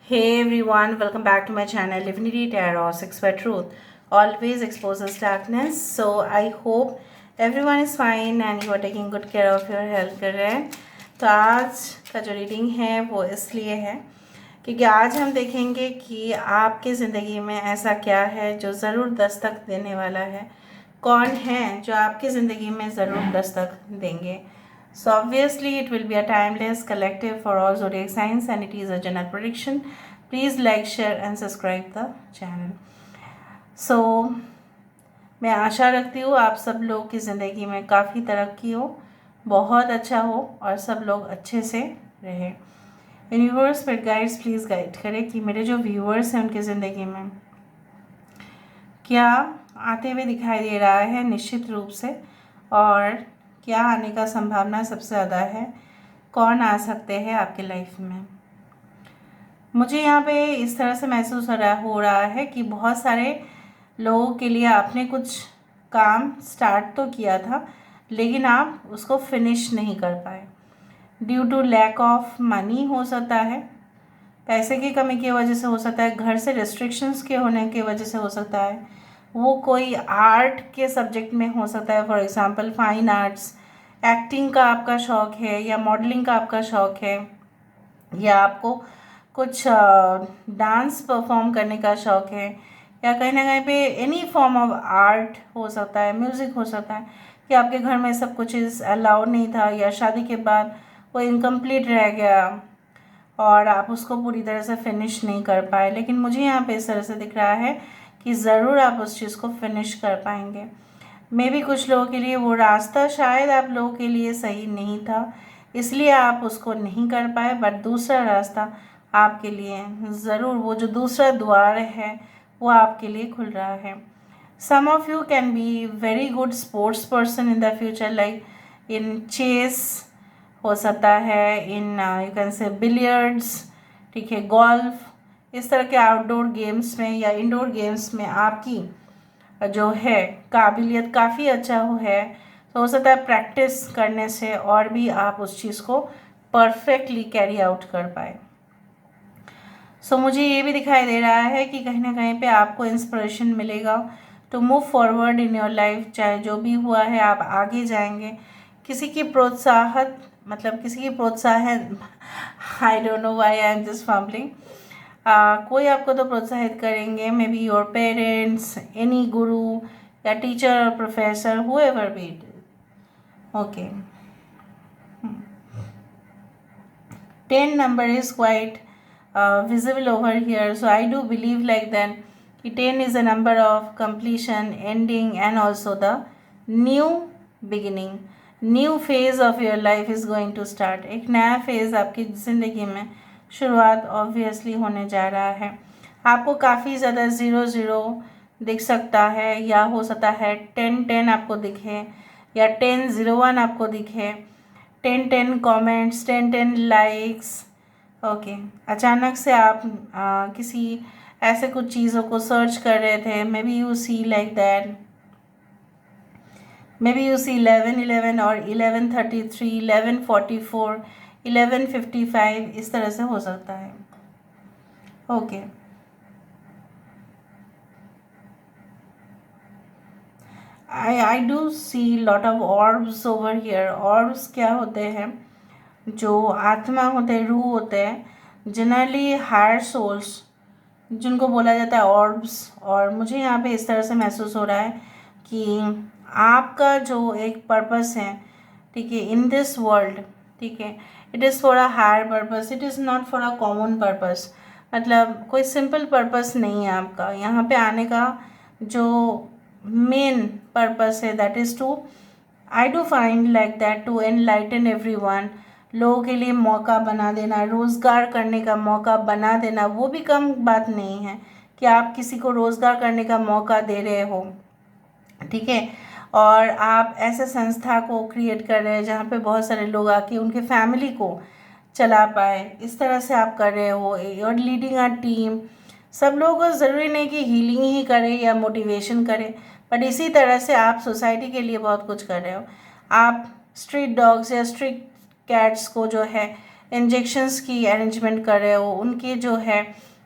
Hey everyone, welcome back to my channel Divinity Tarot 6 by Truth. Always exposes darkness. So I hope everyone is fine and you are taking good care of your health कर रहे हैं. तो आज का जो reading है वो इसलिए है क्योंकि आज हम देखेंगे कि आपकी ज़िंदगी में ऐसा क्या है जो ज़रूर दस्तक देने वाला है. कौन है जो आपकी ज़िंदगी में ज़रूर दस्तक देंगे. So obviously it will be a timeless collective for all zodiac signs and it is a general prediction. Please like, share and subscribe the channel. So मैं आशा रखती हूँ आप सब लोग की ज़िंदगी में काफ़ी तरक्की हो, बहुत अच्छा हो और सब लोग अच्छे से रहे. Universe spirit guides please guide करें कि मेरे जो व्यूअर्स हैं उनकी ज़िंदगी में क्या आते हुए दिखाई दे रहा है निश्चित रूप से, और क्या आने का संभावना सबसे ज़्यादा है. कौन आ सकते हैं आपके लाइफ में. मुझे यहाँ पे इस तरह से महसूस हो रहा है कि बहुत सारे लोगों के लिए आपने कुछ काम स्टार्ट तो किया था लेकिन आप उसको फिनिश नहीं कर पाए. Due to lack of money हो सकता है, पैसे की कमी की वजह से हो सकता है, घर से रिस्ट्रिक्शंस के होने की वजह से हो सकता है, वो कोई आर्ट के सब्जेक्ट में हो सकता है. For example fine arts, acting का आपका शौक़ है या मॉडलिंग का आपका शौक़ है या आपको कुछ डांस परफॉर्म करने का शौक़ है या कहीं ना कहीं पे एनी फॉर्म ऑफ आर्ट हो सकता है, म्यूज़िक हो सकता है कि आपके घर में सब कुछ चीज़ अलाउ नहीं था या शादी के बाद वो इनकम्प्लीट रह गया और आप उसको पूरी तरह से फिनिश नहीं कर पाए. लेकिन मुझे यहाँ पे इस तरह से दिख रहा है कि ज़रूर आप उस चीज़ को फिनिश कर पाएंगे. मे भी कुछ लोगों के लिए वो रास्ता शायद आप लोगों के लिए सही नहीं था इसलिए आप उसको नहीं कर पाए, बट दूसरा रास्ता आपके लिए ज़रूर, वो जो दूसरा द्वार है वो आपके लिए खुल रहा है. Some of you can be very good sports person in the future, like in chess हो सकता है, in you can say billiards, ठीक है, गोल्फ, इस तरह के आउटडोर गेम्स में या इंडोर गेम्स में आपकी जो है काबिलियत काफ़ी अच्छा है. तो हो सकता है प्रैक्टिस करने से और भी आप उस चीज़ को परफेक्टली कैरी आउट कर पाए. सो मुझे ये भी दिखाई दे रहा है कि कहीं ना कहीं पे आपको इंस्पिरेशन मिलेगा to move forward in your life. चाहे जो भी हुआ है आप आगे जाएंगे. किसी की प्रोत्साहन, मतलब किसी की प्रोत्साहन, I don't know why I am just fumbling. कोई आपको तो प्रोत्साहित करेंगे, maybe your parents, any guru या टीचर और professor, whoever be it. Okay, 10 number is quite visible over here, so I do believe like that 10 is a number of completion, ending and also the new beginning. New phase of your life is going to start. एक नया phase आपकी ज़िंदगी में शुरुआत obviously होने जा रहा है. आपको काफ़ी ज़्यादा 0-0 दिख सकता है या हो सकता है 10-10 आपको दिखे या 10-01 आपको दिखे, 10-10 कमेंट्स, 10-10 लाइक्स. ओके, अचानक से आप किसी ऐसे कुछ चीज़ों को सर्च कर रहे थे, may be you see like that, may be you see 11-11 और 11-33, 11-44, 11-55, इस तरह से हो सकता है. Okay, I do see lot of orbs over here. Orbs क्या होते हैं? जो आत्मा होते हैं, रूह होते हैं, जनरली हायर सोल्स जिनको बोला जाता है ऑर्ब्स. और मुझे यहाँ पे इस तरह से महसूस हो रहा है कि आपका जो एक पर्पस है, ठीक है, इन दिस वर्ल्ड, ठीक है, it is for a higher purpose, it is not for a common purpose. मतलब कोई सिंपल पर्पस नहीं है आपका यहाँ पे आने का. जो मेन पर्पस है that is to, I do find like that, to enlighten everyone. लोगों के लिए मौका बना देना, रोज़गार करने का मौका बना देना, वो भी कम बात नहीं है कि आप किसी को रोज़गार करने का मौका दे रहे हो, ठीक है, और आप ऐसे संस्था को क्रिएट कर रहे हैं जहाँ पे बहुत सारे लोग आके उनके फैमिली को चला पाए. इस तरह से आप कर रहे हो. और लीडिंग अ टीम, सब लोगों को ज़रूरी नहीं कि हीलिंग ही करें या मोटिवेशन करें, बट इसी तरह से आप सोसाइटी के लिए बहुत कुछ कर रहे हो. आप स्ट्रीट डॉग्स या स्ट्रीट कैट्स को जो है इंजेक्शंस की अरेंजमेंट कर रहे हो, उनके जो है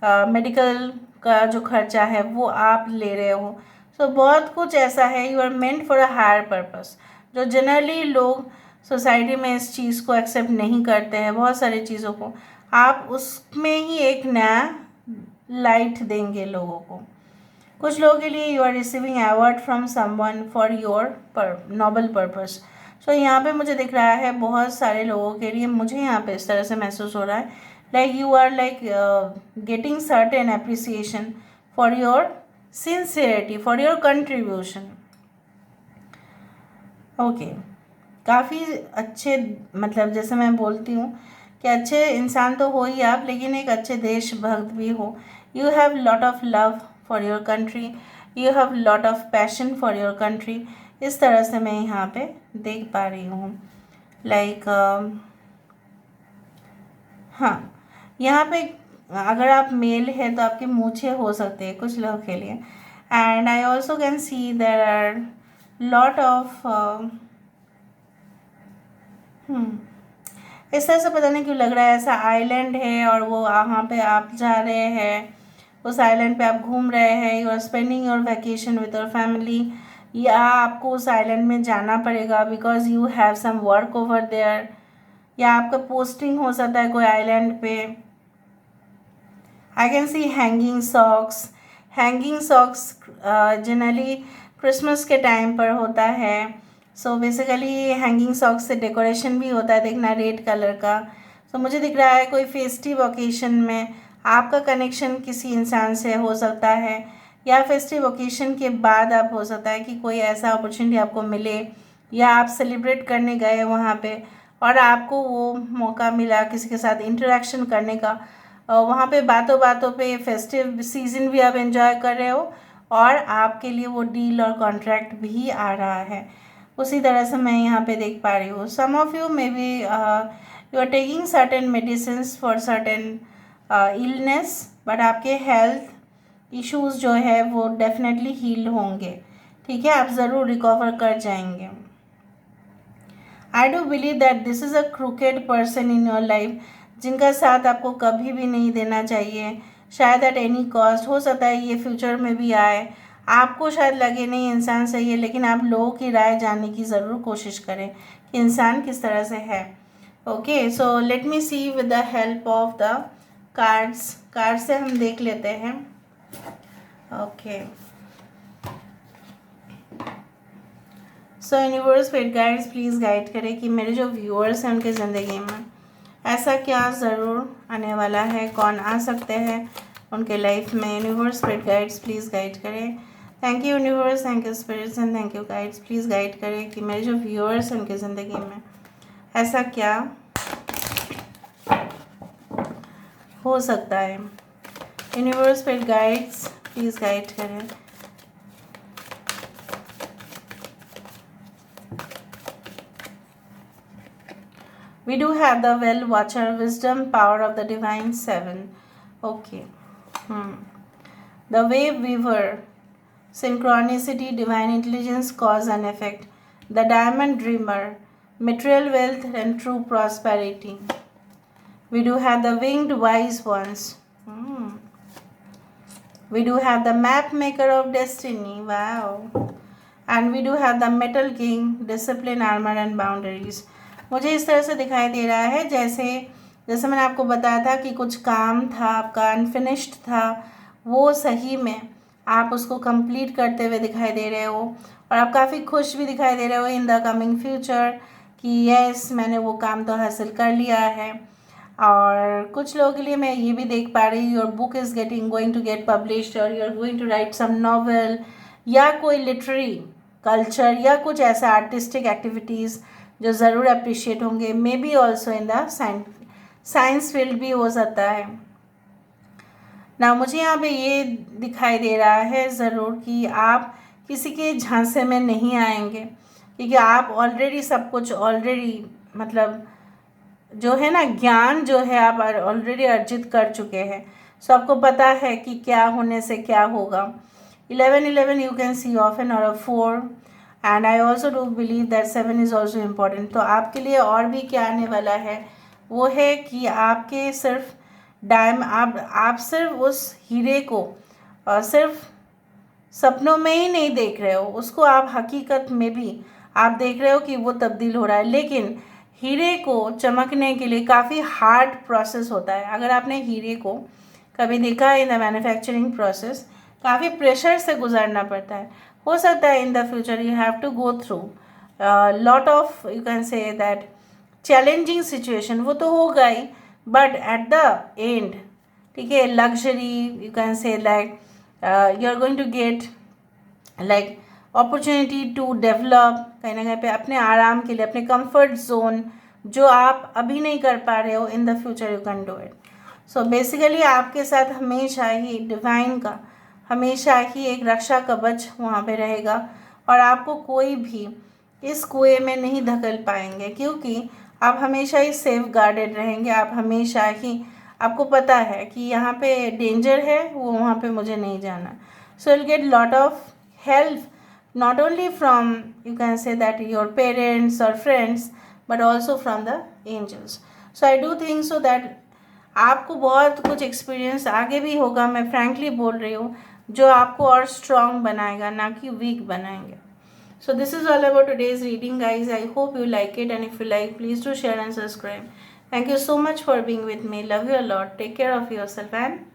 मेडिकल का जो खर्चा है वो आप ले रहे हो। सो बहुत कुछ ऐसा है, you are meant for a higher purpose, जो जनरली लोग सोसाइटी में इस चीज़ को एक्सेप्ट नहीं करते हैं। बहुत सारी चीज़ों को आप उसमें ही एक नया लाइट देंगे लोगों को। कुछ लोगों के लिए you are receiving award from someone for your noble purpose. So यहाँ पे मुझे दिख रहा है बहुत सारे लोगों के लिए, मुझे यहाँ पे इस तरह से महसूस हो रहा है like you are like getting certain appreciation for your sincerity, for your contribution. Okay, काफ़ी अच्छे, मतलब जैसे मैं बोलती हूँ कि अच्छे इंसान तो हो ही आप, लेकिन एक अच्छे देशभक्त भी हो। You have lot of love for your country, you have lot of passion for your country. इस तरह से मैं यहाँ पे देख पा रही हूँ लाइक हाँ, यहाँ पे अगर आप मेल है तो आपके मूछे हो सकते हैं कुछ लोगों के लिए। And I also can see there are lot of इस तरह से, पता नहीं क्यों लग रहा है ऐसा आइलैंड है और वो वहाँ पे आप जा रहे हैं, उस आइलैंड पे आप घूम रहे हैं, you are spending your vacation with your family, या आपको उस आइलैंड में जाना पड़ेगा because you have some work over there, या आपका पोस्टिंग हो सकता है कोई आइलैंड पे। I can see hanging socks. Hanging socks generally Christmas के टाइम पर होता है। सो बेसिकली हैंगिंग सॉक्स से डेकोरेशन भी होता है, देखना रेड कलर का। सो मुझे दिख रहा है कोई फेस्टिव ओकेशन में आपका कनेक्शन किसी इंसान से हो सकता है, या फेस्टिव ओकेशन के बाद आप हो सकता है कि कोई ऐसा अपॉर्चुनिटी आपको मिले, या आप सेलिब्रेट करने गए वहाँ पे और आपको वो मौका मिला किसी के साथ इंटरेक्शन करने का। वहाँ पे बातों बातों पे फेस्टिव सीजन भी आप एंजॉय कर रहे हो और आपके लिए वो डील और कॉन्ट्रैक्ट भी आ रहा है। उसी तरह से मैं यहाँ पे देख पा रही हूँ some of you may B you are taking certain medicine for certain illness, but आपके हेल्थ इश्यूज जो है वो डेफिनेटली हील होंगे। ठीक है, आप ज़रूर रिकवर कर जाएंगे। I do believe that this is a crooked person in your life, जिनका साथ आपको कभी भी नहीं देना चाहिए, शायद एट एनी कॉस्ट। हो सकता है ये फ्यूचर में भी आए, आपको शायद लगे नहीं इंसान सही है, लेकिन आप लोगों की राय जानने की ज़रूर कोशिश करें कि इंसान किस तरह से है। Okay, so let me see with the help of the cards. Card से हम देख लेते हैं। Okay, so universe spirit guides please guide करें कि मेरे जो व्यूअर्स हैं उनकी ज़िंदगी में ऐसा क्या ज़रूर आने वाला है, कौन आ सकते हैं उनके लाइफ में। Universe spirit guides please guide करें। Thank you universe, thank you spirits and thank you guides, please guide करें कि मेरे जो व्यूअर्स हैं उनकी ज़िंदगी में ऐसा क्या हो सकता है। Universe spirit guides please guide करें। We do have the well watcher, wisdom, power of the divine 7. Okay. The wave weaver, synchronicity, divine intelligence, cause and effect. The diamond dreamer, material wealth and true prosperity. We do have the winged wise ones. We do have the map maker of destiny. Wow. And we do have the metal king, discipline, armor and boundaries. मुझे इस तरह से दिखाई दे रहा है जैसे जैसे मैंने आपको बताया था कि कुछ काम था आपका अनफिनिश्ड था, वो सही में आप उसको कंप्लीट करते हुए दिखाई दे रहे हो और आप काफ़ी खुश भी दिखाई दे रहे हो इन द कमिंग फ्यूचर कि यस मैंने वो काम तो हासिल कर लिया है। और कुछ लोगों के लिए मैं ये भी देख पा रही हूँ your book is going to get published और you are going to write some novel या कोई लिटरेरी कल्चर या कुछ ऐसा आर्टिस्टिक एक्टिविटीज़ जो ज़रूर अप्रिशिएट होंगे। May be also in the science field भी हो सकता है ना। मुझे यहाँ पे ये दिखाई दे रहा है ज़रूर कि आप किसी के झांसे में नहीं आएंगे, क्योंकि आप ऑलरेडी सब कुछ ऑलरेडी मतलब जो है ना ज्ञान जो है आप ऑलरेडी अर्जित कर चुके हैं। सो आपको पता है कि क्या होने से क्या होगा। 11 यू कैन सी ऑफन और 4 and I also do believe that 7 is also important. तो आपके लिए और भी क्या आने वाला है वो है कि आपके सिर्फ आप सिर्फ उस हीरे को सिर्फ सपनों में ही नहीं देख रहे हो, उसको आप हकीकत में भी आप देख रहे हो कि वो तब्दील हो रहा है। लेकिन हीरे को चमकने के लिए काफ़ी हार्ड प्रोसेस होता है। अगर आपने हीरे को कभी देखा है इन द मैन्युफैक्चरिंग प्रोसेस, काफ़ी प्रेशर से गुजरना पड़ता है। हो सकता है in the future you have to go through lot of, you can say that, challenging situation, वो तो होगा ही, बट एट द एंड, ठीक है, luxury, you can say like you are going to get like opportunity to develop, कहीं ना कहीं पे अपने आराम के लिए, अपने कंफर्ट जोन जो आप अभी नहीं कर पा रहे हो, इन the future you can do it. So basically आपके साथ हमेशा ही डिवाइन का हमेशा ही एक रक्षा कवच वहाँ पे रहेगा, और आपको कोई भी इस कुएं में नहीं धकेल पाएंगे, क्योंकि आप हमेशा ही सेफ गार्डेड रहेंगे। आप हमेशा ही, आपको पता है कि यहाँ पे डेंजर है, वो वहाँ पे मुझे नहीं जाना। So will get lot of help, not only from, you can say that, your parents or friends, but also from the angels. So I do think so that आपको बहुत कुछ एक्सपीरियंस आगे भी होगा, मैं फ्रैंकली बोल रही हूँ, जो आपको और स्ट्रॉन्ग बनाएगा, ना कि वीक बनाएंगे। So this is all about today's reading, guys. I hope you like it, and if you like, please do share and subscribe. Thank you so much for being with me. Love you a lot. Take care of yourself and